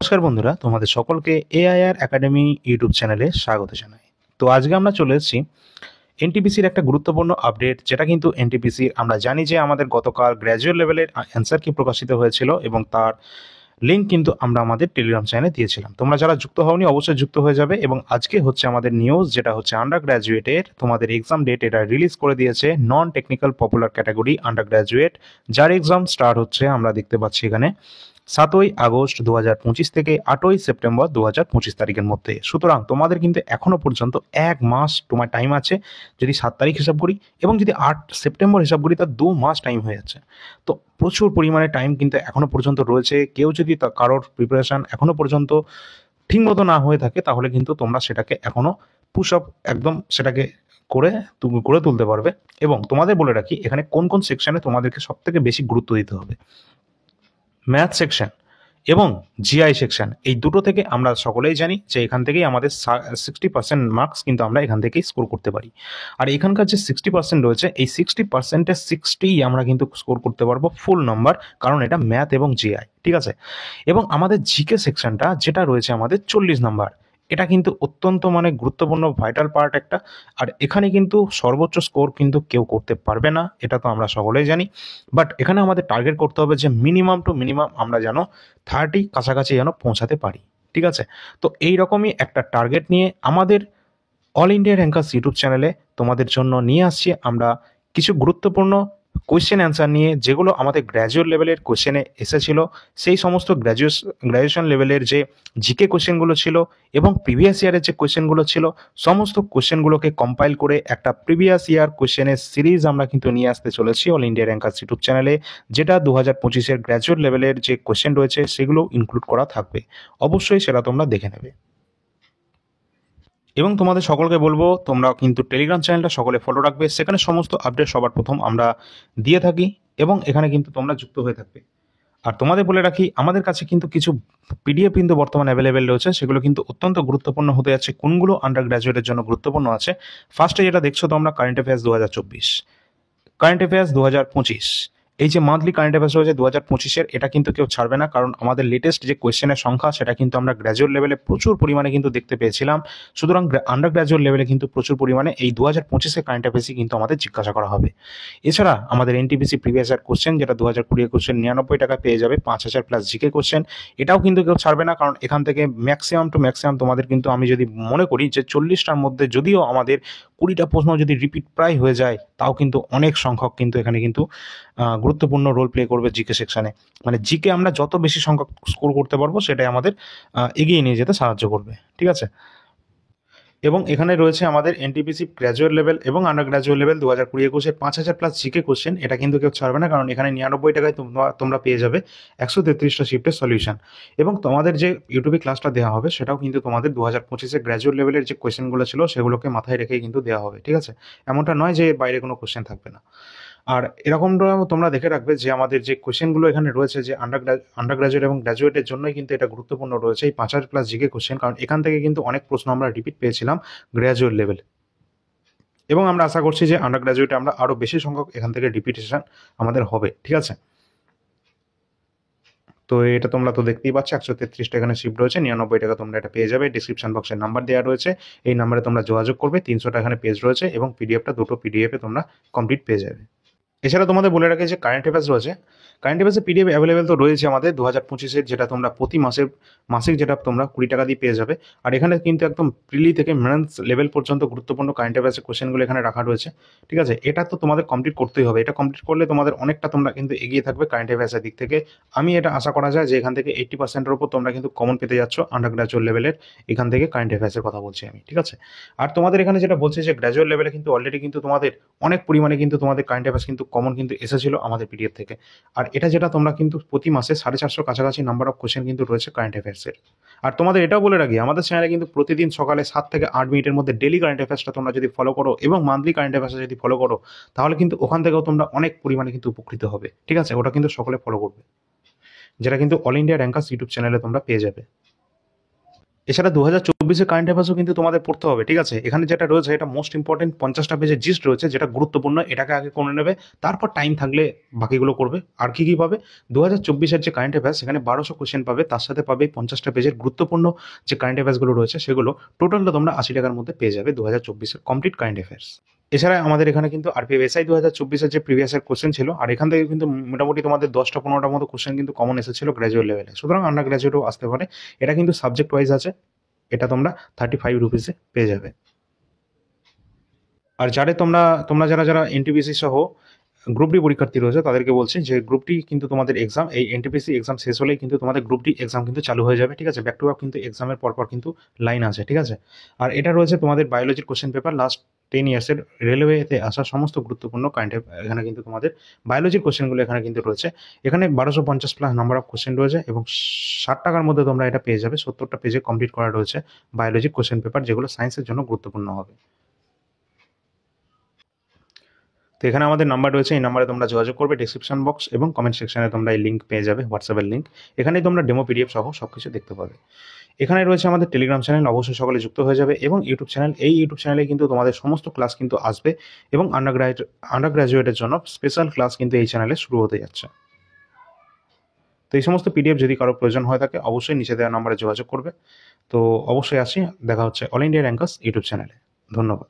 নমস্কার বন্ধুরা, তোমাদের সকলকে এআইআর একাডেমি ইউটিউব চ্যানেলে স্বাগত জানাই। তো আজকে আমরা চলে এসেছি এনটিপিসির একটা গুরুত্বপূর্ণ আপডেট, যেটা কিন্তু এনটিপিসির আমরা জানি যে আমাদের গতকাল গ্র্যাজুয়েট লেভেলের অ্যান্সার কি প্রকাশিত হয়েছিল এবং তার লিঙ্ক কিন্তু আমরা আমাদের টেলিগ্রাম চ্যানেলে দিয়েছিলাম। তোমরা যারা যুক্ত হওনি অবশ্যই যুক্ত হয়ে যাবে। এবং আজকে হচ্ছে আমাদের নিউজ, যেটা হচ্ছে আন্ডার গ্র্যাজুয়েটের তোমাদের এক্সাম ডেট এটা রিলিজ করে দিয়েছে। Non technical popular category under graduate, যার এক্সাম স্টার্ট হচ্ছে আমরা দেখতে পাচ্ছি এখানে 7ই আগস্ট 2025 থেকে 8ই সেপ্টেম্বর 2025 তারিখের মধ্যে। সুতরাং তোমাদের কিন্তু এখনো পর্যন্ত 1 মাস তোমার টাইম আছে যদি 7 তারিখ হিসাব করি, এবং যদি 8 সেপ্টেম্বর হিসাব করি তার 2 মাস টাইম হয়ে যাচ্ছে। তো প্রচুর পরিমাণে টাইম কিন্তু এখনো পর্যন্ত রয়েছে। কেউ যদি কারোর প্রিপারেশন এখনো পর্যন্ত ঠিকমতো না হয়ে থাকে, তাহলে কিন্তু তোমরা সেটাকে এখনো পুশ আপ একদম সেটাকে করে তুমি করে তুলতে পারবে। এবং তোমাদের বলে রাখি, এখানে কোন কোন সেকশনে তোমাদেরকে সব থেকে বেশি গুরুত্ব দিতে হবে। ম্যাথ সেকশন এবং জিআই সেকশন, এই দুটো থেকে আমরা সকলেই জানি যে এখান থেকেই আমাদের 60% মার্কস কিন্তু আমরা এখান থেকেই স্কোর করতে পারি। আর এখানকার যে 60% রয়েছে, এই 60%-এর 60ই আমরা কিন্তু স্কোর করতে পারবো ফুল নাম্বার, কারণ এটা ম্যাথ এবং জিআই, ঠিক আছে। এবং আমাদের জিকে সেকশনটা যেটা রয়েছে আমাদের 40 নাম্বার, এটা কিন্তু অত্যন্ত গুরুত্বপূর্ণ ভাইটাল পার্ট একটা। আর এখানে কিন্তু সর্বোচ্চ স্কোর কিন্তু কেউ করতে পারবে না, এটা তো আমরা সকলেই জানি। বাট এখানে আমাদের টার্গেট করতে হবে যে মিনিমাম টু মিনিমাম আমরা যেন 30 কাছাকাছি যেন পৌঁছাতে পারি, ঠিক আছে। তো এই রকমই একটা টার্গেট নিয়ে আমাদের অল ইন্ডিয়া র্যাঙ্কার্স ইউটিউব চ্যানেলে তোমাদের জন্য নিয়ে আসছি আমরা কিছু গুরুত্বপূর্ণ কোয়েশ্চেন অ্যান্সার নিয়ে, যেগুলো আমাদের গ্র্যাজুয়েট লেভেলের কোয়েশ্চেনে এসেছিল। সেই সমস্ত গ্র্যাজুয়েশন লেভেলের যে জিকে কোয়েশ্চেনগুলো ছিল এবং প্রিভিয়াস ইয়ারের যে কোয়েশ্চেনগুলো ছিল, সমস্ত কোয়েশ্চেনগুলোকে কম্পাইল করে একটা প্রিভিয়াস ইয়ার কোয়েশ্চেনের সিরিজ আমরা কিন্তু নিয়ে আসতে চলেছি অল ইন্ডিয়া র্যাঙ্কার্স ইউটিউব চ্যানেলে, যেটা 2025-এর গ্র্যাজুয়েট লেভেলের যে কোয়েশ্চেন রয়েছে সেগুলো ইনক্লুড করা থাকবে। অবশ্যই সেটা তোমরা দেখে নেবে। এবং তোমাদের সকলকে বলবো, তোমরা কিন্তু টেলিগ্রাম চ্যানেলটা সকলে ফলো রাখবে, সেখানে সমস্ত আপডেট সবার প্রথম আমরা দিয়ে থাকি এবং এখানে কিন্তু তোমরা যুক্ত হয়ে থাকবে। আর তোমাদের বলে রাখি, আমাদের কাছে কিন্তু কিছু পিডিএফ কিন্তু বর্তমানে অ্যাভেলেবেল রয়েছে, সেগুলো কিন্তু অত্যন্ত গুরুত্বপূর্ণ হতে যাচ্ছে। কোনগুলো আন্ডার গ্র্যাজুয়েটের জন্য গুরুত্বপূর্ণ আছে, ফার্স্টে যেটা দেখছো তোমরা কারেন্ট অ্যাফেয়ার্স 2024, কারেন্ট অ্যাফেয়ার্স 2025, এই যে মান্থলি কারেন্ট অ্যাফেয়ার্স রয়েছে 2025-এর, এটা কিন্তু কেউ ছাড়বে না, কারণ আমাদের লেটেস্ট যে কোয়েশ্চেনের সংখ্যা সেটা কিন্তু আমরা গ্র্যাজুয়েট লেভেলে প্রচুর পরিমাণে কিন্তু দেখতে পেয়েছিলাম। সুতরাং আন্ডার গ্র্যাজুয়েট লেভেলে কিন্তু প্রচুর পরিমাণে এই 2025-এর কারেন্ট অ্যাফেয়ার্সই কিন্তু আমাদের জিজ্ঞাসা করা হবে। এছাড়া আমাদের এনটিপিসি প্রিভিয়াস ইয়ার কোশ্চেন, যেটা 2020 কোশ্চেন 99 টাকা পেয়ে যাবে, 5000 প্লাস জিকে কোশ্চেন, এটাও কিন্তু কেউ ছাড়বে না, কারণ এখান থেকে ম্যাক্সিমাম টু ম্যাক্সিমাম তোমাদের কিন্তু আমি যদি মনে করি যে 40টার মধ্যে যদিও আমাদের 20টা প্রশ্ন যদি রিপিট প্রায় হয়ে যায়, তাও কিন্তু অনেক সংখ্যক কিন্তু এখানে কিন্তু গুরুত্বপূর্ণ রোল প্লে করবে জিকে সেকশনে। জিকে আমরা যত বেশি সংখ্যক স্কোর করতে পারবো, সেটাই আমাদের এগিয়ে নিয়ে যেতে সাহায্য করবে, ঠিক আছে। এবং এখানে রয়েছে আমাদের এনটিপিসি গ্র্যাজুয়েট লেভেল এবং আন্ডার গ্র্যাজুয়েট লেভেল 2020-21-এর 5000 প্লাস জিকে কোশ্চেন, এটা কিন্তু কেউ ছাড়বে না, কারণ এখানে 99 টাকায় তোমরা পেয়ে যাবে 133টা শিফটের সলিউশন। এবং তোমাদের যে ইউটিউবে ক্লাসটা দেওয়া হবে, সেটাও কিন্তু তোমাদের 2025-এর গ্র্যাজুয়েট লেভেলের যে কোয়েশ্চেনগুলো ছিল সেগুলোকে মাথায় রেখেই কিন্তু দেওয়া হবে, ঠিক আছে। এমনটা নয় যে বাইরে কোনো কোশ্চেন থাকবে না। আর এরকমটা তোমরা দেখে রাখবে যে আমাদের যে কোশ্চেনগুলো এখানে রয়েছে, যে আন্ডার গ্র্যাজুয়েট এবং গ্র্যাজুয়েটের জন্যই কিন্তু এটা গুরুত্বপূর্ণ রয়েছে এই 5000 প্লাস জিকে কোশ্চেন, কারণ এখান থেকে কিন্তু অনেক প্রশ্ন আমরা রিপিট পেয়েছিলাম গ্র্যাজুয়েট লেভেল। এবং আমরা আশা করছি যে আন্ডার গ্র্যাজুয়েটে আমরা আরও বেশি সংখ্যক এখান থেকে রিপিটেশন আমাদের হবে, ঠিক আছে। তো এটা তোমরা তো দেখতেই পাচ্ছ, 133টা এখানে শিফট রয়েছে, 99 টাকা তোমরা এটা পেয়ে যাবে। ডিসক্রিপশন বক্সের নাম্বার দেওয়া রয়েছে, এই নাম্বারে তোমরা যোগাযোগ করবে। 300টা এখানে পেজ রয়েছে এবং পিডিএফটা দুটো পিডিএফে তোমরা কমপ্লিট পেয়ে যাবে। এছাড়া তোমাদের বলে রাখি যে কারেন্ট অ্যাফেয়ার্স রয়েছে, কারেন্ট অ্যাফেয়ার্সের পিডিএফ অ্যাভেলেবেল তো রয়েছে আমাদের 2025-এর, যেটা তোমরা প্রতি মাসিক যেটা তোমরা 20 টাকা দিয়ে পেয়ে যাবে। আর এখানে কিন্তু একদম প্রিলি থেকে মেন্স লেভেল পর্যন্ত গুরুত্বপূর্ণ কারেন্ট অ্যাফেয়ার্সের কোশ্চেনগুলো এখানে রাখা রয়েছে, ঠিক আছে। এটা তো তোমাদের কমপ্লিট করতেই হবে, এটা কমপ্লিট করলে তোমাদের অনেকটা তোমরা কিন্তু এগিয়ে থাকবে কারেন্ট অ্যাফেয়ার্সের দিক থেকে। আমি এটা আশা করা যায় যে এখান থেকে 80%-এর উপর তোমরা কিন্তু কমন পেতে যাচ্ছ আন্ডার গ্র্যাজুয়েট লেভেলের, এখান থেকে কারেন্ট অ্যাফেয়ার্সের কথা বলছি আমি, ঠিক আছে। আর তোমাদের এখানে যেটা বলছে যে গ্র্যাজুয়েট লেভেলে কিন্তু অলরেডি কিন্তু তোমাদের অনেক পরিমাণে কিন্তু তোমাদের কারেন্ট অ্যাফেয়ার্স কিন্তু কমন কিন্তু এসেছিল আমাদের পিডিএফ থেকে। আর এটা যেটা তোমরা কিন্তু প্রতি মাসে 450 কাছাকাছি নাম্বার অফ কোশ্চেন কিন্তু রয়েছে কারেন্ট অ্যাফেয়ার্সের। আর তোমাদের এটাও বলে রাখি, আমাদের চ্যানেলে কিন্তু প্রতিদিন সকালে 7 থেকে 8 মিনিটের মধ্যে ডেলি কারেন্ট অ্যাফেয়ার্সটা তোমরা যদি ফলো করো এবং মান্থলি কারেন্ট অ্যাফেয়ার্সটা যদি ফলো করো, তাহলে কিন্তু ওখান থেকেও তোমরা অনেক পরিমাণে কিন্তু উপকৃত হবে, ঠিক আছে। ওটা কিন্তু সকলে ফলো করবে, যেটা কিন্তু অল ইন্ডিয়া র্যাঙ্কার্স ইউটিউব চ্যানেলে তোমরা পেয়ে যাবে। এছাড়া 2024-এর কারেন্ট অ্যাফেয়ার্সও কিন্তু তোমাদের পড়তে হবে, ঠিক আছে? এখানে যেটা রয়েছে এটা মোস্ট ইম্পর্টেন্ট 50টা পেজের জিস্ট রয়েছে, যেটা গুরুত্বপূর্ণ, এটাকে আগে করে নেবে, তারপর টাইম থাকলে বাকিগুলো করবে। আর কি কি পাবে? 2024-এর যে কারেন্ট অ্যাফেয়ার্স, সেখানে 1200 কোশ্চেন পাবে, তার সাথে পাবে 50টা পেজের গুরুত্বপূর্ণ যে কারেন্ট অ্যাফেয়ার্সগুলো রয়েছে, সেগুলো টোটালটা তোমরা 80 টাকার মধ্যে পেয়ে যাবে 2024-এর কমপ্লিট কারেন্ট অ্যাফেয়ার্স। এছাড়া আমাদের এখানে কিন্তু আরপিএফএসআই 2024-এর যে প্রিভিয়াস ইয়ার কোশ্চেন ছিল, আর এখান থেকে কিন্তু মোটামুটি তোমাদের 10টা 15টার মতো কোশ্চেন কিন্তু কমন এসেছিল গ্র্যাজুয়েট লেভেলে, সুতরাং আন্ডার গ্র্যাজুয়েটও আসতে পারে। এটা কিন্তু সাবজেক্ট ওয়াইজ আছে, এটা তোমরা 35 রুপিসে পেয়ে যাবে। আর তোমরা যারা যারা এনটিপিসি সহ গ্রুপ ডি পরীক্ষার্থী রয়েছে, তাদেরকে বলছি যে গ্রুপ ডি কিন্তু তোমাদের এক্সাম, এই এনটিপিসি এক্সাম শেষ হলেই কিন্তু তোমাদের গ্রুপ ডি এক্সাম কিন্তু চালু হয়ে যাবে, ঠিক আছে? ব্যাক টু ব্যাক কিন্তু এক্সামের পরপর কিন্তু লাইন আছে, ঠিক আছে? আর এটা রয়েছে তোমাদের বায়োলজির কোশ্চেন পেপার, লাস্ট 10 ইয়ার্সের রেলওয়েতে আসা সমস্ত গুরুত্বপূর্ণ কারেন্ট, এখানে কিন্তু তোমাদের বায়োলজির কোশ্চেনগুলো এখানে কিন্তু রয়েছে। এখানে 1250+ নাম্বার অফ কোশ্চেন রয়েছে এবং 60 টাকার মধ্যে তোমরা এটা পেয়ে যাবে। 70টা পেজে কমপ্লিট করা রয়েছে বায়োলজির কোশ্চেন পেপার, যেগুলো সায়েন্সের জন্য গুরুত্বপূর্ণ হবে। তো এখানে আমাদের নাম্বার রয়েছে, এই নাম্বারে তোমরা যোগাযোগ করবে। ডিসক্রিপশন বক্স এবং কমেন্ট সেকশনে তোমরা এই লিঙ্ক পেয়ে যাবে, হোয়াটসঅ্যাপের লিঙ্ক। এখানেই তোমরা ডেমো পিডিএফ সহ সব কিছু দেখতে পাবে। এখানে রয়েছে আমাদের টেলিগ্রাম চ্যানেল, অবশ্যই সকলে যুক্ত হয়ে যাবে, এবং ইউটিউব চ্যানেল। এই ইউটিউব চ্যানেলে কিন্তু তোমাদের সমস্ত ক্লাস কিন্তু আসবে, এবং আন্ডার গ্র্যাজুয়েটের জন্য স্পেশাল ক্লাস কিন্তু এই চ্যানেলে শুরু হতে যাচ্ছে। তো এই সমস্ত পিডিএফ যদি কারো প্রয়োজন হয়ে থাকে, অবশ্যই নিচে দেওয়া নাম্বারে যোগাযোগ করবে। তো অবশ্যই আসি, দেখা হচ্ছে অল ইন্ডিয়া র্যাঙ্কার্স ইউটিউব চ্যানেলে। ধন্যবাদ।